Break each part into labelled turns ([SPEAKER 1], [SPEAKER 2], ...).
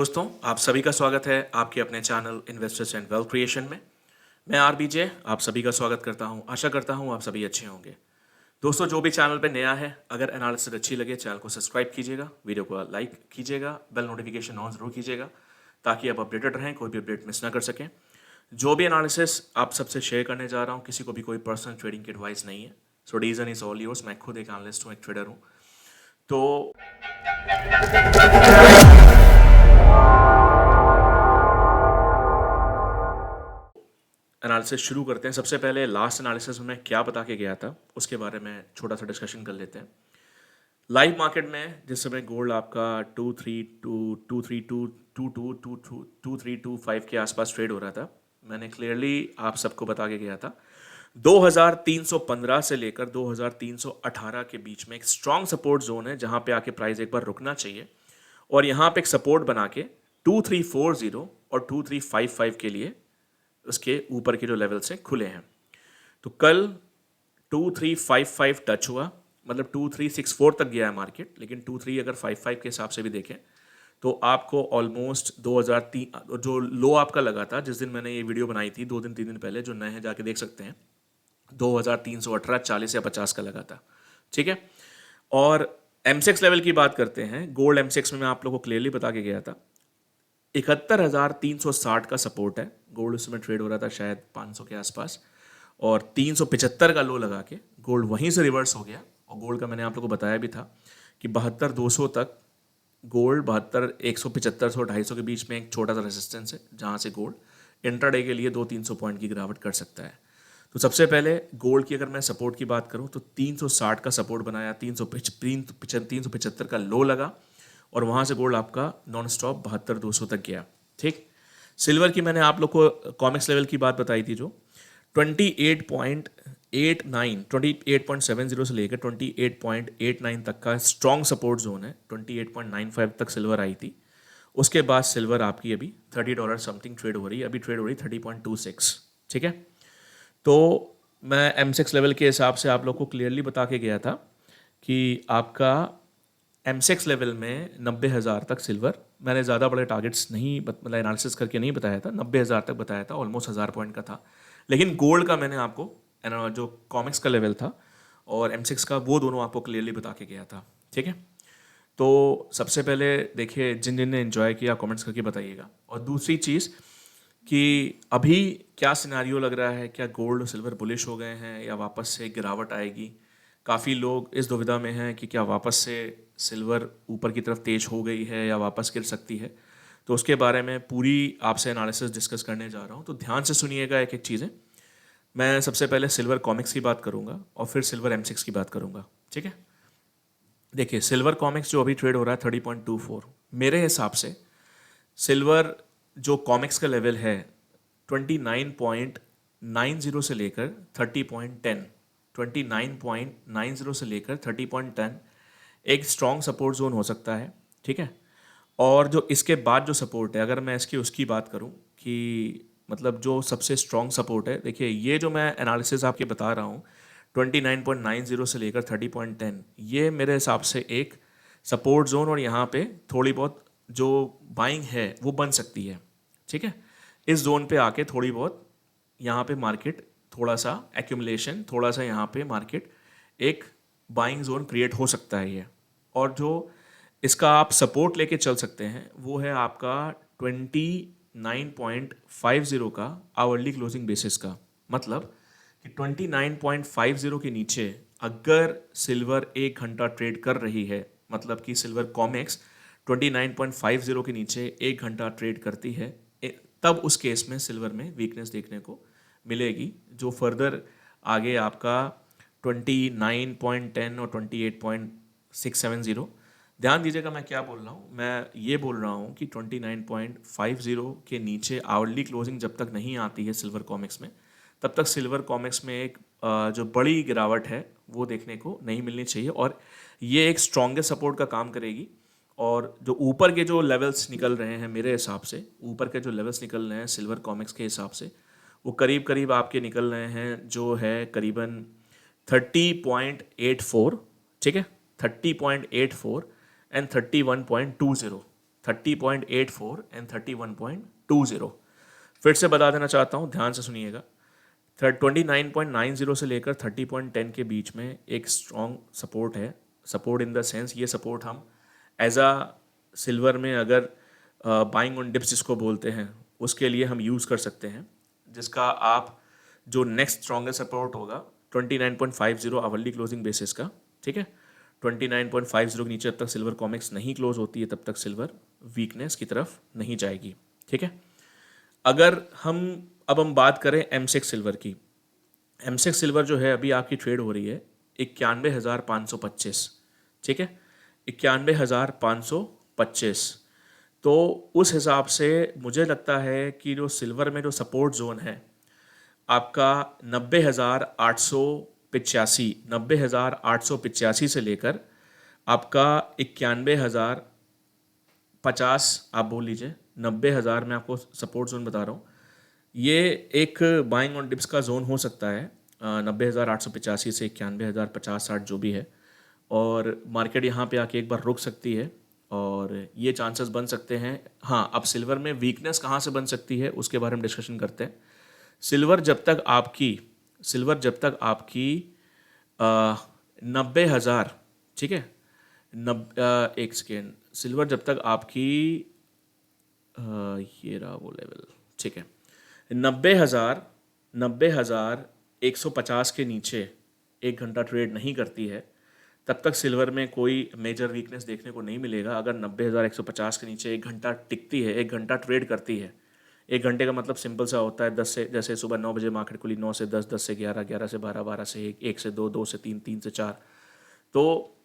[SPEAKER 1] दोस्तों, आप सभी का स्वागत है आपके अपने channel investors and wealth creation में। मैं आरबीजे आप सभी का स्वागत करता हूं। आशा करता हूं आप सभी अच्छे होंगे। दोस्तों, जो भी चैनल पे नया है, अगर एनालिसिस अच्छी लगे चैनल को सब्सक्राइब कीजिएगा, वीडियो को लाइक कीजिएगा, बेल नोटिफिकेशन ऑन जरूर कीजिएगा ताकि आप अपडेटेड रहें, कोई भी अपडेट मिस ना कर सकें। जो भी एनालिसिस आप सबसे शेयर करने जा रहा हूँ, किसी को भी कोई पर्सनल ट्रेडिंग की एडवाइस नहीं है। सो रीजन इज ऑल योर्स। मैं खुद एक एनालिस्ट हूँ, एक ट्रेडर हूँ। तो एनालिसिस शुरू करते हैं। सबसे पहले लास्ट एनालिसिस में मैं क्या बता के गया था उसके बारे में छोटा सा डिस्कशन कर लेते हैं। लाइव मार्केट में जिस समय गोल्ड आपका 232 के आसपास ट्रेड हो रहा था, मैंने क्लियरली आप सबको बता के गया था 2315 से लेकर 2318 के बीच में एक स्ट्रांग सपोर्ट जोन है जहां पे आके प्राइस एक बार रुकना चाहिए और यहां पे एक सपोर्ट बना के 2340 और 2355 के लिए उसके ऊपर के जो लेवल से खुले हैं। तो कल 2355 टच हुआ, मतलब 2364 तक गया है मार्केट, लेकिन 23 अगर 55 के हिसाब से भी देखें तो आपको ऑलमोस्ट 2003 जो लो आपका लगा था जिस दिन मैंने ये वीडियो बनाई थी 2 दिन 3 दिन पहले, जो नए हैं जाके देख सकते हैं, 2318 40 या 50 का लगा था। ठीक है। और एमसेक्स लेवल की बात करते हैं। गोल्ड एमसेक्स में मैं आप लोगों को क्लियरली बता के गया था 71,360 का सपोर्ट है। गोल्ड उसमें ट्रेड हो रहा था शायद 500 के आसपास, और 375 का लो लगा के गोल्ड वहीं से रिवर्स हो गया। और गोल्ड का मैंने आप लोगों को बताया भी था कि 72,200 तक गोल्ड, 72, 175, 250 के बीच में एक छोटा सा रेजिस्टेंस है जहां से गोल्ड इंट्राडे के लिए 200-300 पॉइंट की गिरावट कर सकता है। तो सबसे पहले गोल्ड की अगर मैं सपोर्ट की बात करूं तो 360 का सपोर्ट बनाया, 375 का लो लगा और वहां से गोल्ड आपका नॉन स्टॉप 72,200 तक गया। ठीक। सिल्वर की मैंने आप लोग को कॉमिक्स लेवल की बात बताई थी, जो 28.70 से लेकर 28.89 तक का स्ट्रॉन्ग सपोर्ट जोन है। 28.95 तक सिल्वर आई थी। उसके बाद सिल्वर आपकी अभी $30 समथिंग ट्रेड हो रही है। अभी ट्रेड हो रही 30.26। ठीक है। तो मैं एमसेक्स लेवल के हिसाब से आप लोग को क्लियरली बता के गया था कि आपका एमसेक्स लेवल में 90,000 तक सिल्वर, मैंने ज़्यादा बड़े टारगेट्स नहीं मतलब एनालिसिस करके नहीं बताया था, 90,000 तक बताया था, ऑलमोस्ट 1000 पॉइंट का था। लेकिन गोल्ड का मैंने आपको जो कॉमिक्स का लेवल था और एमसेक्स का, वो दोनों आपको क्लियरली बता के गया था। ठीक है। तो सबसे पहले देखिए, जिन जिन ने एंजॉय किया कमेंट्स करके बताइएगा। और दूसरी चीज़ कि अभी क्या सिनारियो लग रहा है, क्या गोल्ड और सिल्वर बुलिश हो गए हैं या वापस से गिरावट आएगी। काफ़ी लोग इस दुविधा में हैं कि क्या वापस से सिल्वर ऊपर की तरफ तेज हो गई है या वापस गिर सकती है। तो उसके बारे में पूरी आपसे एनालिसिस डिस्कस करने जा रहा हूँ, तो ध्यान से सुनिएगा एक एक चीज़ें। मैं सबसे पहले सिल्वर कॉमिक्स की बात करूँगा और फिर सिल्वर M6 की बात करूँगा। ठीक है। देखिए, सिल्वर कॉमिक्स जो अभी ट्रेड हो रहा है 30.24, मेरे हिसाब से सिल्वर जो कॉमिक्स का लेवल है 29.90 से लेकर 30.10, 29.90 से लेकर 30.10 एक स्ट्रॉन्ग सपोर्ट जोन हो सकता है। ठीक है। और जो इसके बाद जो सपोर्ट है, अगर मैं इसकी उसकी बात करूं कि मतलब जो सबसे स्ट्रॉन्ग सपोर्ट है, देखिए ये जो मैं एनालिसिस आपके बता रहा हूँ 29.90 से लेकर 30.10, ये मेरे हिसाब से एक सपोर्ट जोन और यहाँ पे थोड़ी बहुत जो बाइंग है वो बन सकती है। ठीक है। इस जोन पे आके थोड़ी बहुत यहाँ पे मार्केट थोड़ा सा एक्यूमुलेशन, थोड़ा सा यहाँ पे मार्केट एक बाइंग जोन क्रिएट हो सकता है ये। और जो इसका आप सपोर्ट लेके चल सकते हैं वो है आपका 29.50 का आवरली क्लोजिंग बेसिस का। मतलब कि 29.50 के नीचे अगर सिल्वर 1 घंटा ट्रेड कर रही है, मतलब कि सिल्वर कॉमेक्स 29.50 के नीचे 1 घंटा ट्रेड करती है, तब उस केस में सिल्वर में वीकनेस देखने को मिलेगी, जो फर्दर आगे आपका 29.10 और 28.670। ध्यान दीजिएगा मैं क्या बोल रहा हूँ। मैं ये बोल रहा हूँ कि 29.50 के नीचे आवरली क्लोजिंग जब तक नहीं आती है सिल्वर कॉमिक्स में, तब तक सिल्वर कॉमिक्स में एक जो बड़ी गिरावट है वो देखने को नहीं मिलनी चाहिए, और ये एक स्ट्रॉन्गेस्ट सपोर्ट का काम करेगी। और जो ऊपर के जो लेवल्स निकल रहे हैं, मेरे हिसाब से ऊपर के जो लेवल्स निकल रहे हैं सिल्वर कॉमिक्स के हिसाब से, वो करीब करीब आपके निकल रहे हैं जो है करीबन 30.84। ठीक है। 30.84 एंड 31.20, 30.84 एंड 31.20। फिर से बता देना चाहता हूँ, ध्यान से सुनिएगा। 29.90 से लेकर 30.10 के बीच में एक स्ट्रॉन्ग सपोर्ट है। सपोर्ट इन द सेंस, ये सपोर्ट हम एज आ सिल्वर में अगर बाइंग ऑन डिप्स जिसको बोलते हैं उसके लिए हम यूज़ कर सकते हैं, जिसका आप जो नेक्स्ट स्ट्रॉन्गेस्ट सपोर्ट होगा 29.50 आवरली क्लोजिंग बेसिस का, ठीक है। 29.50 के नीचे जब तक सिल्वर कॉमिक्स नहीं क्लोज होती है तब तक सिल्वर वीकनेस की तरफ नहीं जाएगी, ठीक है। अगर हम बात करें M6 सिल्वर की, M6 सिल्वर जो है अभी आपकी ट्रेड हो रही है 91,525, ठीक है, 91,525। तो उस हिसाब से मुझे लगता है कि जो सिल्वर में जो सपोर्ट जोन है आपका 90,885 से लेकर आपका 91,050, आप बोल लीजिए 90,000 में आपको सपोर्ट जोन बता रहा हूँ। ये एक बाइंग ऑन डिप्स का जोन हो सकता है 90,885 से 91,050-60 जो भी है, और मार्केट यहाँ पे आके एक बार रुक सकती है और ये चांसेस बन सकते हैं। हाँ, अब सिल्वर में वीकनेस कहाँ से बन सकती है उसके बारे में डिस्कशन करते हैं। सिल्वर जब तक आपकी 90,000, ठीक है, एक सेकेंड, सिल्वर जब तक आपकी ये रहा वो लेवल, ठीक है, 90,150 के नीचे एक घंटा ट्रेड नहीं करती है तब तक सिल्वर में कोई मेजर वीकनेस देखने को नहीं मिलेगा। अगर 90,150 के नीचे एक घंटा टिकती है, एक घंटा ट्रेड करती है, एक घंटे का मतलब सिंपल सा होता है 10 से, जैसे सुबह 9 बजे मार्केट खुली, 9 से 10, 10 से 11, 11 से 12, 12 से 1, 1 से 2, 2 से 3, 3 से 4। तो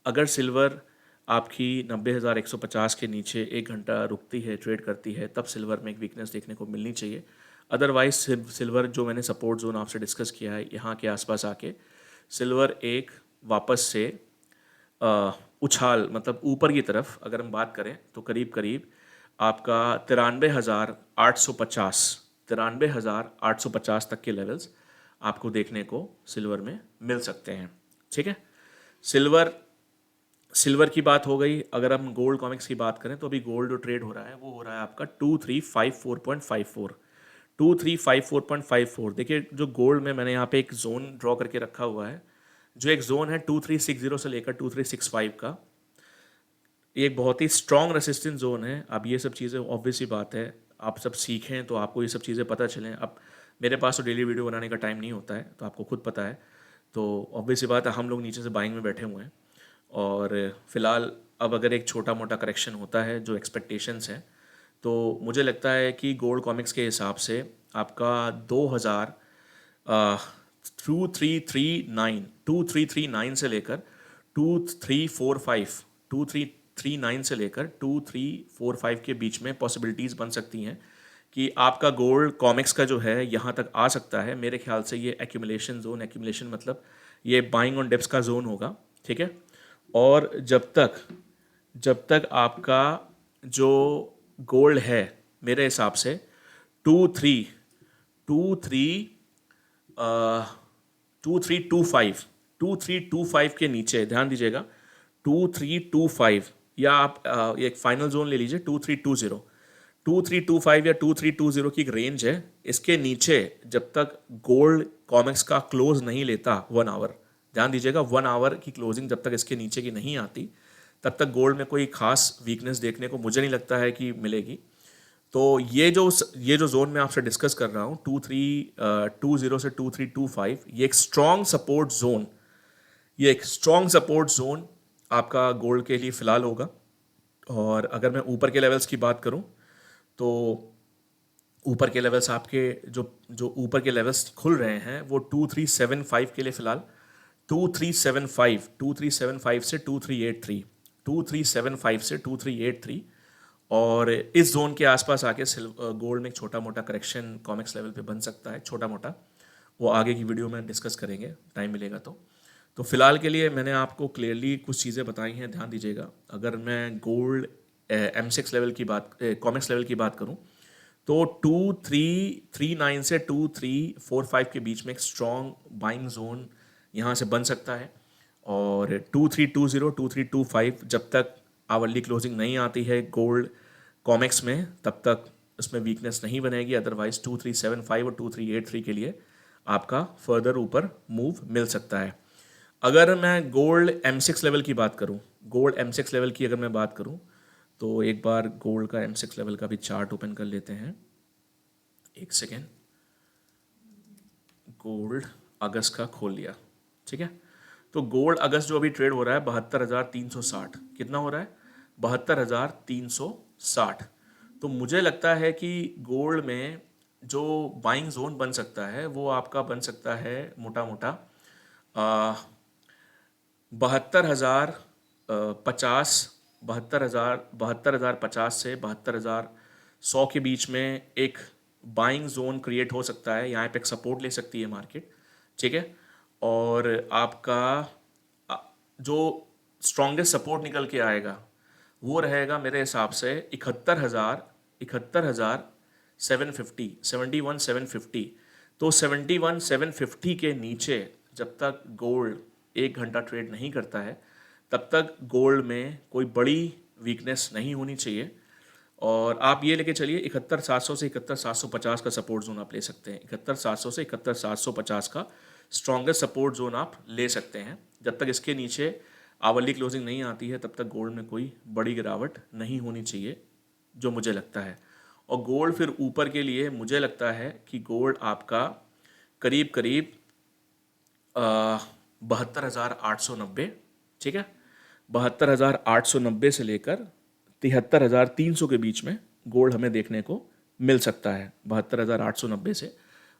[SPEAKER 1] अगर सिल्वर आपकी 90,150 के नीचे एक घंटा रुकती है, ट्रेड करती है, तब सिल्वर में एक वीकनेस देखने को मिलनी चाहिए। अदरवाइज सिल्वर जो मैंने सपोर्ट जोन आपसे डिस्कस किया है यहाँ के आसपास आके सिल्वर एक वापस से उछाल, मतलब ऊपर की तरफ अगर हम बात करें तो करीब करीब आपका 93,850 तक के लेवल्स आपको देखने को सिल्वर में मिल सकते हैं, ठीक है। सिल्वर की बात हो गई। अगर हम गोल्ड कॉमिक्स की बात करें तो अभी गोल्ड जो ट्रेड हो रहा है वो हो रहा है आपका 2354.54, 2354.54। देखिए जो गोल्ड में मैंने यहाँ पे एक जोन ड्रॉ करके रखा हुआ है, जो एक जोन है 2360 से लेकर 2365 का, ये एक बहुत ही स्ट्रॉन्ग रेसिस्टेंस जोन है। अब ये सब चीज़ें ऑब्वियस ही बात है, आप सब सीखें तो आपको ये सब चीज़ें पता चलें। अब मेरे पास तो डेली वीडियो बनाने का टाइम नहीं होता है, तो आपको खुद पता है, तो ऑब्वियस ही बात है हम लोग नीचे से बाइंग में बैठे हुए हैं। और फिलहाल अब अगर एक छोटा मोटा करेक्शन होता है जो एक्सपेक्टेशंस हैं, तो मुझे लगता है कि गोल्ड कॉमिक्स के हिसाब से आपका 2339 से लेकर 2345 से लेकर 2345 के बीच में पॉसिबिलिटीज़ बन सकती हैं कि आपका गोल्ड कॉमिक्स का जो है यहाँ तक आ सकता है। मेरे ख्याल से ये एक्यूमुलेशन मतलब ये बाइंग ऑन डिप्स का जोन होगा, ठीक है। और जब तक आपका जो गोल्ड है मेरे हिसाब से 2325 के नीचे, ध्यान दीजिएगा 2325, या आप एक फाइनल जोन ले लीजिए 2325 या 2320 की एक रेंज है। इसके नीचे जब तक गोल्ड कॉमिक्स का क्लोज नहीं लेता 1 आवर, ध्यान दीजिएगा 1 आवर की क्लोजिंग जब तक इसके नीचे की नहीं आती तब तक गोल्ड में कोई खास वीकनेस देखने को मुझे नहीं लगता है कि मिलेगी। तो ये जो जोन मैं आपसे डिस्कस कर रहा हूँ 2320 से 2325, ये एक स्ट्रॉन्ग सपोर्ट जोन आपका गोल्ड के लिए फ़िलहाल होगा। और अगर मैं ऊपर के लेवल्स की बात करूँ तो ऊपर के लेवल्स आपके जो ऊपर के लेवल्स खुल रहे हैं वो 2375 के लिए फ़िलहाल 2375 से 2383, 2375 से 2383, और इस जोन के आसपास आके गोल्ड में एक छोटा मोटा करेक्शन कॉमिक्स लेवल पे बन सकता है, छोटा मोटा, वो आगे की वीडियो में डिस्कस करेंगे टाइम मिलेगा तो फिलहाल के लिए मैंने आपको क्लियरली कुछ चीज़ें बताई हैं, ध्यान दीजिएगा। अगर मैं गोल्ड M6 लेवल की बात, कॉमिक्स लेवल की बात करूं तो 2339 से 2345 के बीच में एक स्ट्रॉन्ग बाइंग जोन यहाँ से बन सकता है। और 2320 2325 जब तक आवरली क्लोजिंग नहीं आती है गोल्ड कॉमेक्स में तब तक उसमें वीकनेस नहीं बनेगी, अदरवाइज 2375 और 2383 के लिए आपका फर्दर ऊपर मूव मिल सकता है। अगर मैं गोल्ड M6 लेवल की बात करूं, गोल्ड M6 लेवल की अगर मैं बात करूं तो एक बार गोल्ड का M6 लेवल का भी चार्ट ओपन कर लेते हैं, एक सेकेंड। गोल्ड अगस्त का खोल लिया, ठीक है। तो गोल्ड अगस्त जो अभी ट्रेड हो रहा है 72,360, कितना हो रहा है? 72,360। तो मुझे लगता है कि गोल्ड में जो बाइंग जोन बन सकता है वो आपका बन सकता है मोटा मोटा 72,050, 72,050 से 72,100 के बीच में एक बाइंग जोन क्रिएट हो सकता है। यहाँ पे एक सपोर्ट ले सकती है मार्केट, ठीक है। और आपका अ, जो स्ट्रॉन्गेस्ट सपोर्ट निकल के आएगा वो रहेगा मेरे हिसाब से 71,750, 71,750। तो 71,750 के नीचे जब तक गोल्ड 1 घंटा ट्रेड नहीं करता है तब तक गोल्ड में कोई बड़ी वीकनेस नहीं होनी चाहिए। और आप ये लेके चलिए 71,700 से 71,750 का सपोर्ट जोन आप ले सकते हैं। 71,700 से 71,750 का स्ट्रॉन्गेस्ट सपोर्ट जोन आप ले सकते हैं। जब तक इसके नीचे आवरली क्लोजिंग नहीं आती है तब तक गोल्ड में कोई बड़ी गिरावट नहीं होनी चाहिए, जो मुझे लगता है। और गोल्ड फिर ऊपर के लिए मुझे लगता है कि गोल्ड आपका करीब करीब 72,890, ठीक है। 72,890 से लेकर 73,300 के बीच में गोल्ड हमें देखने को मिल सकता है। 72,890 से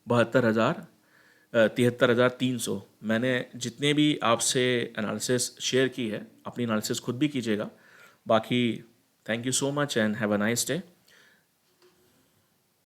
[SPEAKER 1] 72,000 73,300। मैंने जितने भी आपसे एनालिसिस शेयर की है, अपनी एनालिसिस खुद भी कीजिएगा। बाकी thank you so much and have a nice day.